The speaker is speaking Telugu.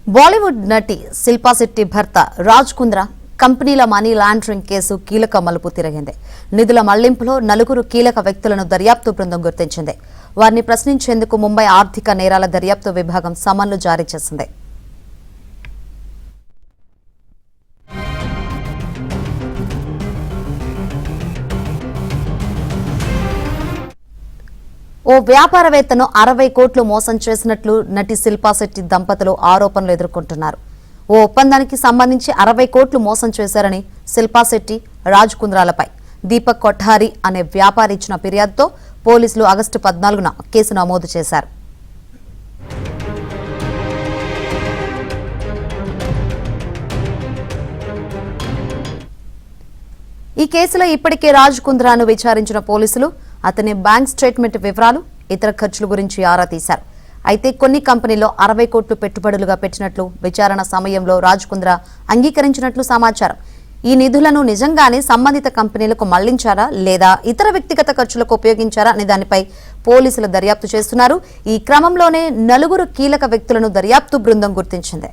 బాలీవుడ్ నటి శిల్పా శెట్టి భర్త రాజ్ కుంద్రా కంపెనీల మనీ లాండరింగ్ కేసు కీలక మలుపు తిరిగింది. నిధుల మళ్లింపులో 4 కీలక వ్యక్తులను దర్యాప్తు బృందం గుర్తించింది. వారిని ప్రశ్నించేందుకు ముంబై ఆర్థిక నేరాల దర్యాప్తు విభాగం సమన్లు జారీ చేసింది. ఓ వ్యాపారవేత్తను 60 కోట్లు మోసం చేసినట్లు నటి శిల్పా శెట్టి దంపతులు ఆరోపణలు ఎదుర్కొంటున్నారు. ఓ ఒప్పందానికి సంబంధించి 60 కోట్లు మోసం చేశారని శిల్పా శెట్టి, రాజ్ కుంద్రాలపై దీపక్ కొఠారి అనే వ్యాపారి ఇచ్చిన ఫిర్యాదుతో పోలీసులు ఆగస్టు 14న కేసు నమోదు చేశారు. ఈ కేసులో ఇప్పటికే రాజ్ కుంద్రాను విచారించిన పోలీసులు అతని బ్యాంక్ స్టేట్మెంట్ వివరాలు, ఇతర ఖర్చుల గురించి ఆరా తీశారు. అయితే కొన్ని కంపెనీల్లో 60 కోట్లు పెట్టుబడులుగా పెట్టినట్లు విచారణ సమయంలో రాజ్ కుంద్రా అంగీకరించినట్లు సమాచారం. ఈ నిధులను నిజంగానే సంబంధిత కంపెనీలకు మళ్లించారా లేదా ఇతర వ్యక్తిగత ఖర్చులకు ఉపయోగించారా అనే దానిపై పోలీసులు దర్యాప్తు చేస్తున్నారు. ఈ క్రమంలోనే 4 కీలక వ్యక్తులను దర్యాప్తు బృందం గుర్తించింది.